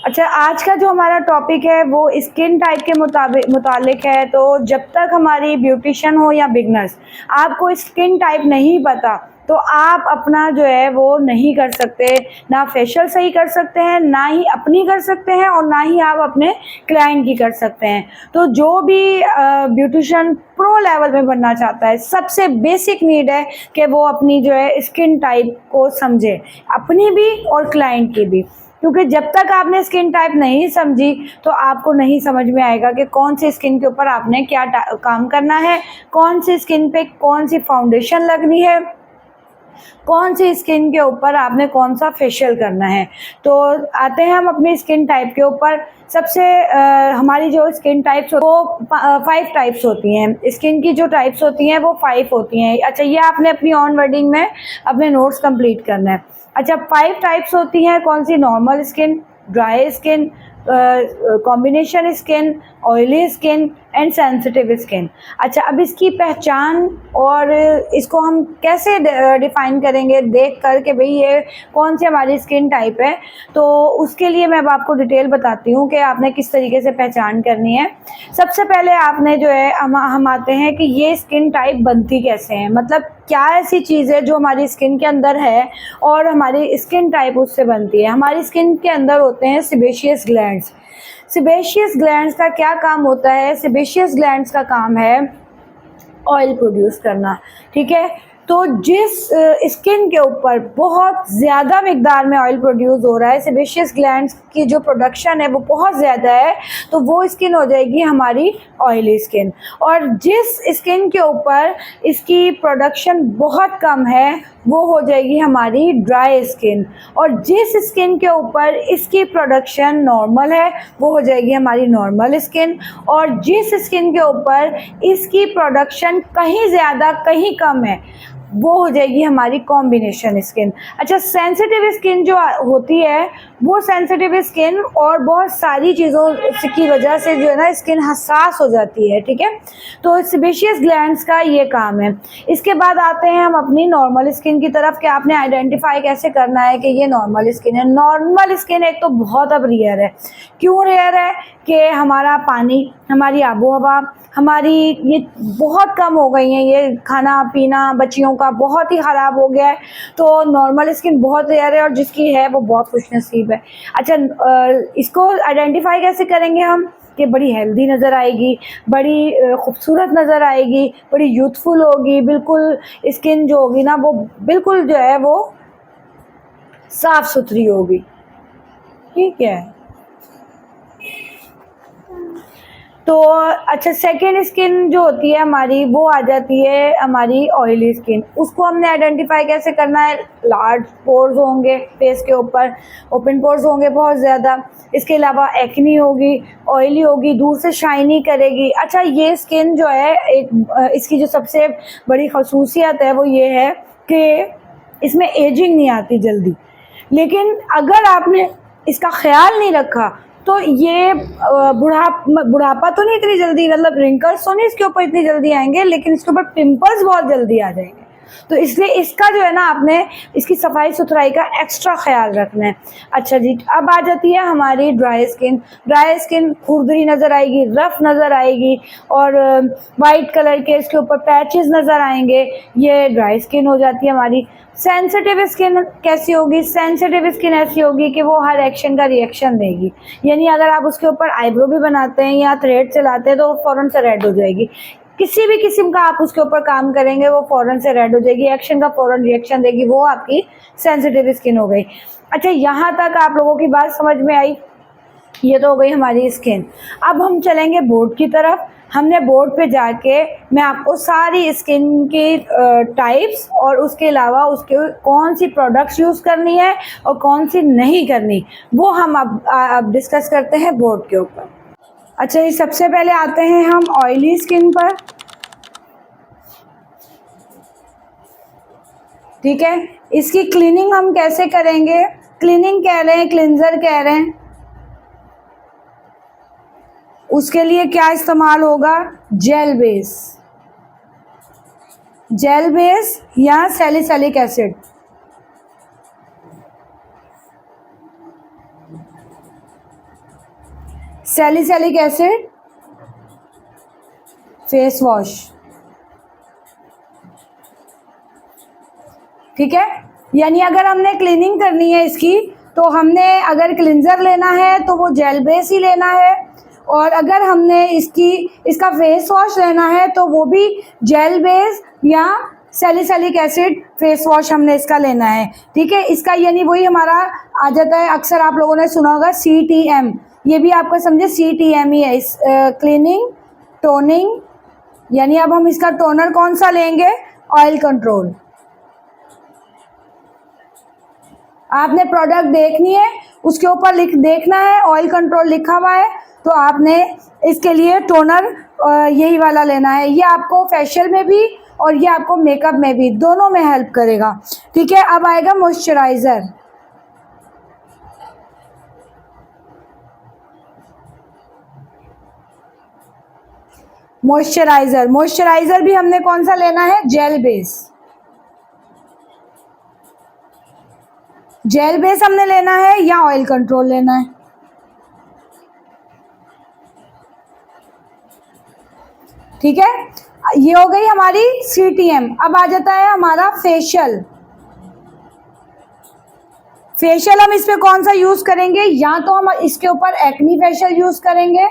अच्छा, आज का जो हमारा टॉपिक है वो स्किन टाइप के मुतालिक है। तो जब तक हमारी ब्यूटिशियन हो या बिगनर्स, आपको स्किन टाइप नहीं पता तो आप अपना जो है वो नहीं कर सकते, ना फेशियल सही कर सकते हैं, ना ही अपनी कर सकते हैं और ना ही आप अपने क्लाइंट की कर सकते हैं। तो जो भी ब्यूटिशियन प्रो लेवल में बनना चाहता है, सबसे बेसिक नीड है कि वो अपनी जो है स्किन टाइप को समझे, अपनी भी और क्लाइंट की भी। क्योंकि जब तक आपने स्किन टाइप नहीं समझी तो आपको नहीं समझ में आएगा कि कौन सी स्किन के ऊपर आपने क्या काम करना है, कौन सी स्किन पे कौन सी फाउंडेशन लगनी है, कौन सी स्किन के ऊपर आपने कौन सा फेशियल करना है। तो आते हैं हम अपनी स्किन टाइप के ऊपर। सबसे हमारी जो स्किन टाइप्स वो 5 टाइप्स होती हैं। स्किन की जो टाइप्स होती हैं वो 5 होती हैं। अच्छा, ये आपने अपनी ऑन वर्डिंग में अपने नोट्स कंप्लीट करना है। अच्छा, 5 टाइप्स होती हैं। कौन सी? Normal skin, dry skin, combination skin, oily skin and sensitive skin. अच्छा, अब इसकी पहचान और इसको हम कैसे डिफाइन करेंगे देख कर के भाई ये कौन सी हमारी स्किन टाइप है, तो उसके लिए मैं अब आपको डिटेल बताती हूँ कि आपने किस तरीके से पहचान करनी है। सबसे पहले आपने जो है हम आते हैं कि ये स्किन टाइप बनती कैसे है, मतलब क्या ऐसी चीज़ है जो हमारी स्किन के अंदर है और हमारी स्किन टाइप उससे बनती है। हमारी स्किन के अंदर होते हैं सेबेशियस ग्लैंड्स। सेबेशियस ग्लैंड्स का क्या काम होता है? सेबेशियस ग्लैंड्स का काम है ऑयल प्रोड्यूस करना, ठीक है। तो जिस स्किन के ऊपर बहुत ज़्यादा मिकदार में ऑयल प्रोड्यूस हो रहा है, सेबेशियस ग्लैंड्स की जो प्रोडक्शन है वो बहुत ज़्यादा है, तो वो स्किन हो जाएगी हमारी ऑयली स्किन। और जिस स्किन के ऊपर इसकी प्रोडक्शन बहुत कम है वो हो जाएगी हमारी ड्राई स्किन। और जिस स्किन के ऊपर इसकी प्रोडक्शन नॉर्मल है वो हो जाएगी हमारी नॉर्मल स्किन। और जिस स्किन के ऊपर इसकी प्रोडक्शन कहीं ज़्यादा कहीं कम है वो हो जाएगी हमारी कॉम्बिनेशन स्किन। अच्छा, सेंसिटिव स्किन जो होती है वो सेंसिटिव स्किन और बहुत सारी चीज़ों की वजह से जो है ना स्किन हसास हो जाती है, ठीक है। तो सेबेशियस ग्लैंड्स का ये काम है। इसके बाद आते हैं हम अपनी नॉर्मल स्किन की तरफ कि आपने आइडेंटिफाई कैसे करना है कि ये नॉर्मल स्किन है। नॉर्मल स्किन एक तो बहुत अब रेयर है। क्यों रेयर है? कि हमारा पानी, हमारी आबो हवा, हमारी ये बहुत कम हो गई हैं, ये खाना पीना बच्चियों का बहुत ही ख़राब हो गया है। तो नॉर्मल स्किन बहुत रेयर है और जिसकी है वो बहुत खुशनसीब है। अच्छा, इसको आइडेंटिफाई कैसे करेंगे हम कि बड़ी हेल्दी नज़र आएगी, बड़ी खूबसूरत नज़र आएगी, बड़ी यूथफुल होगी, बिल्कुल स्किन जो होगी ना वो बिल्कुल जो है वो साफ़ सुथरी होगी, ठीक है। तो अच्छा, सेकेंड स्किन जो होती है हमारी वो आ जाती है हमारी ऑयली स्किन। उसको हमने आइडेंटिफाई कैसे करना है? लार्ज पोर्स होंगे फेस के ऊपर, ओपन पोर्स होंगे बहुत ज़्यादा। इसके अलावा एक्नी होगी, ऑयली होगी, दूर से शाइनी करेगी। अच्छा, ये स्किन जो है इसकी जो सबसे बड़ी खसूसियत है वो ये है कि इसमें एजिंग नहीं आती जल्दी। लेकिन अगर आपने इसका ख्याल नहीं रखा तो ये बुढ़ापा तो नहीं इतनी जल्दी, मतलब रिंकल्स तो नहीं इसके ऊपर इतनी जल्दी आएंगे, लेकिन इसके ऊपर पिंपल्स बहुत जल्दी आ जाएंगे। तो इसलिए इसका जो है ना आपने इसकी सफाई सुथराई का एक्स्ट्रा ख्याल रखना है। अच्छा जी, अब आ जाती है हमारी ड्राई स्किन। ड्राई स्किन खुरदरी नज़र आएगी, रफ नज़र आएगी और वाइट कलर के इसके ऊपर पैचेस नज़र आएंगे। ये ड्राई स्किन हो जाती है हमारी। सेंसिटिव स्किन कैसी होगी? सेंसिटिव स्किन ऐसी होगी कि वो हर एक्शन का रिएक्शन देगी। यानी अगर आप उसके ऊपर आईब्रो भी बनाते हैं या थ्रेड चलाते हैं तो फ़ौरन से रेड हो जाएगी। किसी भी किस्म का आप उसके ऊपर काम करेंगे वो फ़ौरन से रेड हो जाएगी, एक्शन का फ़ौरन रिएक्शन देगी, वो आपकी सेंसिटिव स्किन हो गई। अच्छा, यहाँ तक आप लोगों की बात समझ में आई? ये तो हो गई हमारी स्किन। अब हम चलेंगे बोर्ड की तरफ। हमने बोर्ड पे जाके मैं आपको सारी स्किन की टाइप्स और उसके अलावा उसके कौन सी प्रोडक्ट्स यूज़ करनी है और कौन सी नहीं करनी वो हम अब डिस्कस करते हैं बोर्ड के ऊपर। अच्छा, ये सबसे पहले आते हैं हम ऑयली स्किन पर, ठीक है। इसकी क्लीनिंग हम कैसे करेंगे? क्लीनिंग कह रहे हैं, क्लिनजर कह रहे हैं, उसके लिए क्या इस्तेमाल होगा? जेल बेस, जेल बेस या salicylic acid. Salicylic acid face wash, ठीक है। यानी अगर हमने क्लीनिंग करनी है इसकी, तो हमने अगर क्लिनजर लेना है तो वो जेल बेस ही लेना है, और अगर हमने इसका फेस वॉश लेना है तो वो भी जेल बेस या सैलिसिलिक एसिड फेस वॉश हमने इसका लेना है, ठीक है। इसका यानी वही हमारा आ जाता है, अक्सर आप लोगों ने सुना होगा CTM, ये भी आपको समझे CTM ही है, इस क्लीनिंग टोनिंग। यानी अब हम इसका टोनर कौन सा लेंगे, ऑयल कंट्रोल। आपने प्रोडक्ट देखनी है, उसके ऊपर देखना है ऑयल कंट्रोल लिखा हुआ है, तो आपने इसके लिए टोनर यही वाला लेना है। ये आपको फेशियल में भी और ये आपको मेकअप में भी, दोनों में हेल्प करेगा, ठीक है। अब आएगा मॉइस्चराइज़र। मॉइस्चराइज़र भी हमने कौन सा लेना है, जेल बेस। जेल बेस हमने लेना है या ऑयल कंट्रोल लेना है, ठीक है। ये हो गई हमारी CTM। अब आ जाता है हमारा फेशियल। फेशियल हम इस पे कौन सा यूज करेंगे, या तो हम इसके ऊपर एक्नी फेशियल यूज करेंगे,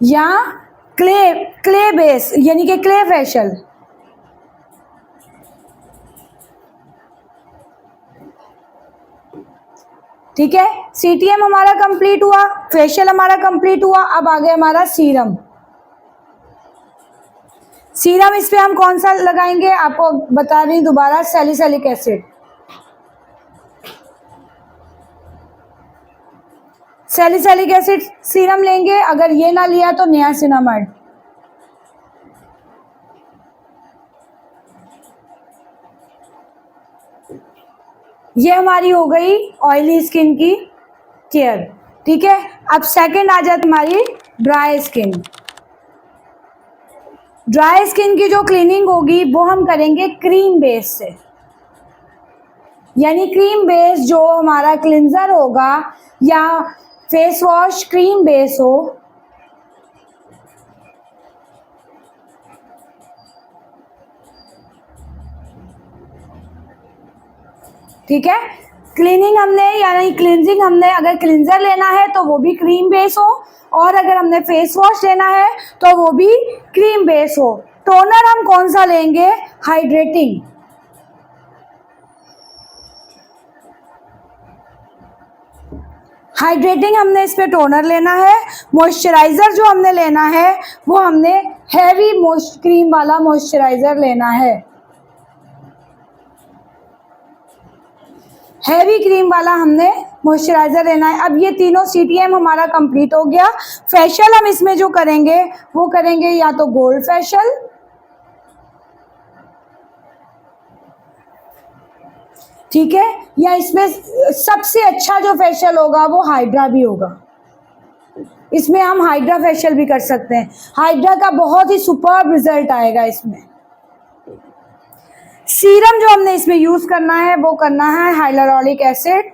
या क्ले बेस यानी कि क्ले फेशियल, ठीक है। CTM हमारा कंप्लीट हुआ, फेशियल हमारा कंप्लीट हुआ। अब आ गया हमारा सीरम। सीरम इस पे हम कौन सा लगाएंगे, आपको बता रही दोबारा, salicylic acid. Salicylic acid serum लेंगे, अगर ये ना लिया तो नियासिनामाइड। ये हमारी हो गई ऑयली स्किन की केयर, ठीक है। अब सेकंड आ जाती हमारी ड्राई स्किन। ड्राई स्किन की जो क्लीनिंग होगी वो हम करेंगे क्रीम बेस से, यानी क्रीम बेस जो हमारा क्लिंजर होगा या फेस वॉश क्रीम बेस हो, ठीक है। क्लीनिंग हमने यानी क्लिनजिंग हमने अगर क्लिंजर लेना है तो वो भी क्रीम बेस हो, और अगर हमने फेस वॉश लेना है तो वो भी क्रीम बेस हो। टोनर हम कौन सा लेंगे, हाइड्रेटिंग। हाइड्रेटिंग हमने इस पे टोनर लेना है। मॉइस्चराइज़र जो हमने लेना है वो हमने हैवी क्रीम वाला मॉइस्चराइज़र लेना है, हैवी क्रीम वाला हमने मॉइस्चराइज़र लेना है। अब ये तीनों CTM हमारा कंप्लीट हो गया। फेशियल हम इसमें जो करेंगे वो करेंगे या तो गोल्ड फेशियल, ठीक है, या इसमें सबसे अच्छा जो फेशियल होगा वो हाइड्रा भी होगा। इसमें हम हाइड्रा फेशियल भी कर सकते हैं, हाइड्रा का बहुत ही सुपर्ब रिजल्ट आएगा इसमें। सीरम जो हमने इसमें यूज करना है वो करना है हाइलुरोनिक एसिड,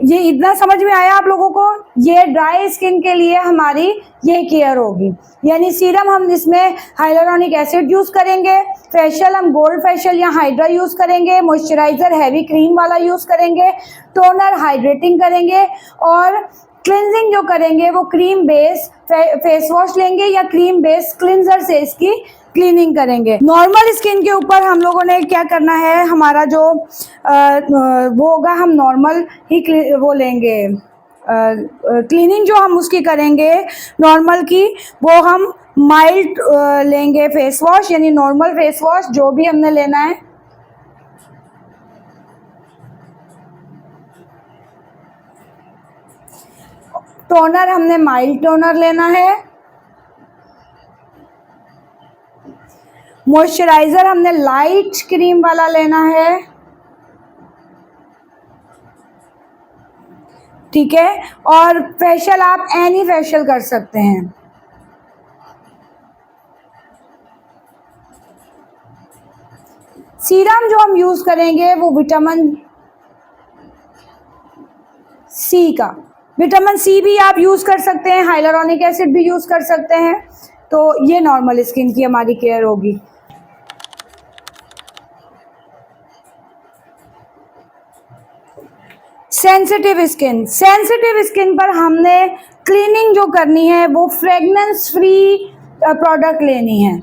ये इतना समझ में आया आप लोगों को। ये ड्राई स्किन के लिए हमारी ये केयर होगी, यानी सीरम हम इसमें हाइलुरोनिक एसिड यूज करेंगे, फेशियल हम गोल्ड फेशियल या हाइड्रा यूज करेंगे, मॉइस्चराइजर हैवी क्रीम वाला यूज करेंगे, टोनर हाइड्रेटिंग करेंगे, और क्लिनजिंग जो करेंगे वो क्रीम बेस फेस वॉश लेंगे या क्रीम बेस क्लिनजर से इसकी क्लीनिंग करेंगे। नॉर्मल स्किन के ऊपर हम लोगों ने क्या करना है, हमारा जो वो होगा, हम नॉर्मल ही वो लेंगे, क्लीनिंग जो हम उसकी करेंगे नॉर्मल की, वो हम माइल्ड लेंगे फेस वॉश, यानी नॉर्मल फेस वॉश जो भी हमने लेना है। टोनर हमने माइल्ड टोनर लेना है, मॉइस्चराइज़र हमने लाइट क्रीम वाला लेना है, ठीक है। और फेशियल आप एनी फेशियल कर सकते हैं। सीरम जो हम यूज करेंगे वो विटामिन सी का, विटामिन सी भी आप यूज कर सकते हैं, हाइलुरोनिक एसिड भी यूज कर सकते हैं। तो ये नॉर्मल स्किन की हमारी केयर होगी। सेंसिटिव स्किन, सेंसिटिव स्किन पर हमने क्लीनिंग जो करनी है वो फ्रेगनेंस फ्री प्रोडक्ट लेनी है,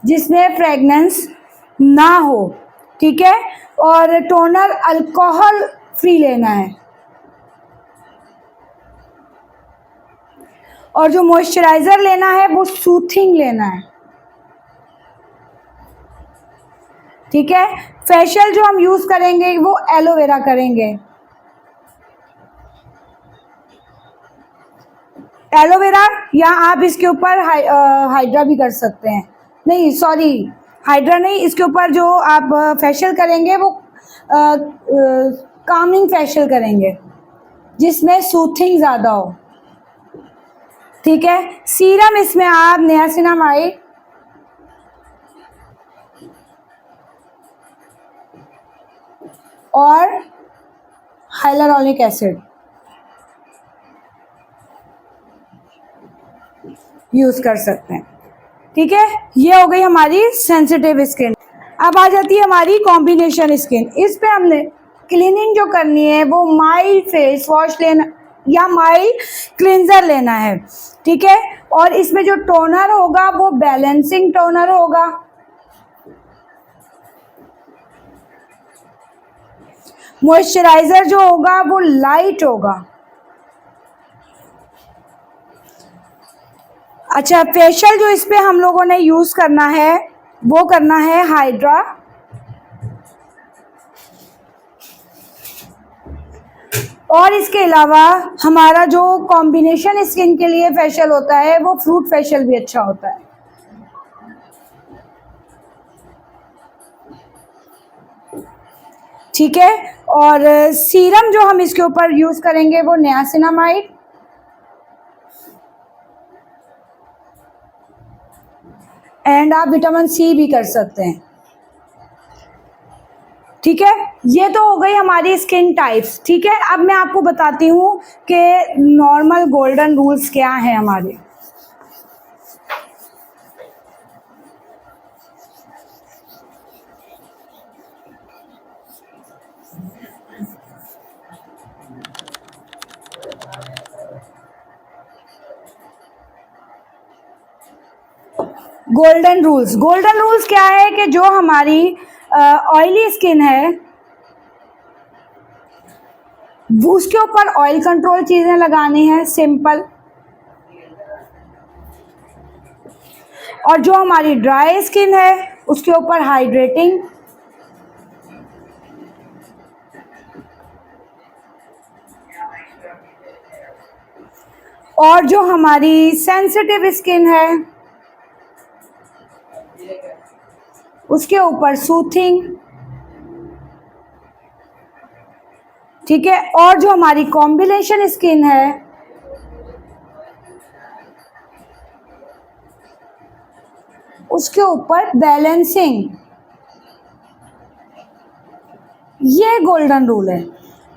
जिसमें फ्रेगनेंस ना हो, ठीक है। और टोनर अल्कोहल फ्री लेना है। और जो मॉइस्चराइजर लेना है वो सूथिंग लेना है, ठीक है। फेशियल जो हम यूज करेंगे वो एलोवेरा करेंगे। एलोवेरा या आप इसके ऊपर हाइड्रा भी कर सकते हैं, नहीं सॉरी हाइड्रा नहीं, इसके ऊपर जो आप फेशियल करेंगे वो कामिंग फेशियल करेंगे जिसमें सूथिंग ज़्यादा हो, ठीक है। सीरम इसमें आप नियासिनामाइड और हाइलुरोनिक एसिड यूज कर सकते हैं, ठीक है। ये हो गई हमारी सेंसिटिव स्किन। अब आ जाती है हमारी कॉम्बिनेशन स्किन। इस पे हमने क्लीनिंग जो करनी है वो माइल्ड फेस वॉश लेना या माइल्ड क्लींजर लेना है, ठीक है। और इसमें जो टोनर होगा वो बैलेंसिंग टोनर होगा। मॉइस्चराइजर जो होगा वो लाइट होगा। अच्छा, फेशियल जो इस पे हम लोगों ने यूज करना है वो करना है हाइड्रा और इसके अलावा हमारा जो कॉम्बिनेशन स्किन के लिए फेशियल होता है वो फ्रूट फेशियल भी अच्छा होता है, ठीक है। और सीरम जो हम इसके ऊपर यूज करेंगे वो नियासिनामाइड एंड आप विटामिन सी भी कर सकते हैं, ठीक है। ये तो हो गई हमारी स्किन टाइप्स, ठीक है। अब मैं आपको बताती हूँ कि नॉर्मल गोल्डन रूल्स क्या हैं हमारे। गोल्डन रूल्स, गोल्डन रूल्स क्या है कि जो हमारी ऑयली स्किन है उसके ऊपर ऑयल कंट्रोल चीजें लगानी है, सिंपल। और जो हमारी ड्राई स्किन है उसके ऊपर हाइड्रेटिंग, और जो हमारी सेंसिटिव स्किन है उसके ऊपर सूथिंग, ठीक है। और जो हमारी कॉम्बिनेशन स्किन है उसके ऊपर बैलेंसिंग। ये गोल्डन रूल है,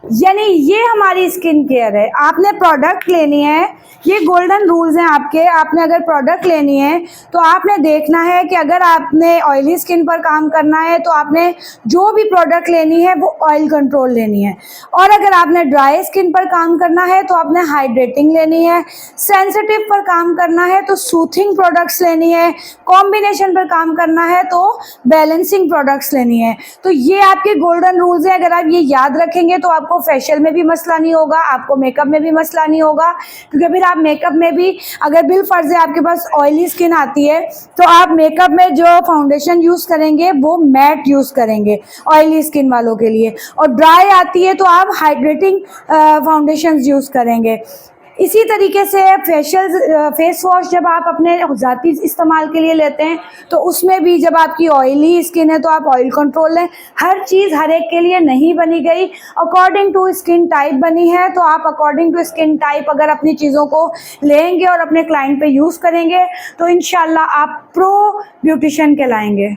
यानी ये हमारी स्किन केयर है। आपने प्रोडक्ट लेनी है, ये गोल्डन रूल्स हैं आपके। आपने अगर प्रोडक्ट लेनी है तो आपने देखना है कि अगर आपने ऑयली स्किन पर काम करना है तो आपने जो भी प्रोडक्ट लेनी है वो ऑयल कंट्रोल लेनी है, और अगर आपने ड्राई स्किन पर काम करना है तो आपने हाइड्रेटिंग लेनी है, सेंसिटिव पर काम करना है तो सूथिंग प्रोडक्ट्स लेनी है, कॉम्बिनेशन पर काम करना है तो बैलेंसिंग प्रोडक्ट्स लेनी है। तो ये आपके गोल्डन रूल्स हैं। अगर आप ये याद रखेंगे तो आपको फेशियल में भी मसला नहीं होगा, आपको मेकअप में भी मसला नहीं होगा। क्योंकि फिर आप मेकअप में भी अगर बिल फर्ज है आपके पास ऑयली स्किन आती है तो आप मेकअप में जो फाउंडेशन यूज करेंगे वो मैट यूज करेंगे ऑयली स्किन वालों के लिए, और ड्राई आती है तो आप हाइड्रेटिंग फाउंडेशन यूज करेंगे। इसी तरीके से फेस वॉश जब आप अपने ज़ाती इस्तेमाल के लिए लेते हैं तो उसमें भी जब आपकी ऑयली स्किन है तो आप ऑयल कंट्रोल लें। हर चीज़ हर एक के लिए नहीं बनी गई, अकॉर्डिंग टू स्किन टाइप बनी है। तो आप अकॉर्डिंग टू स्किन टाइप अगर अपनी चीज़ों को लेंगे और अपने क्लाइंट पे यूज़ करेंगे तो इंशाल्लाह आप प्रो ब्यूटिशियन कहलाएंगे।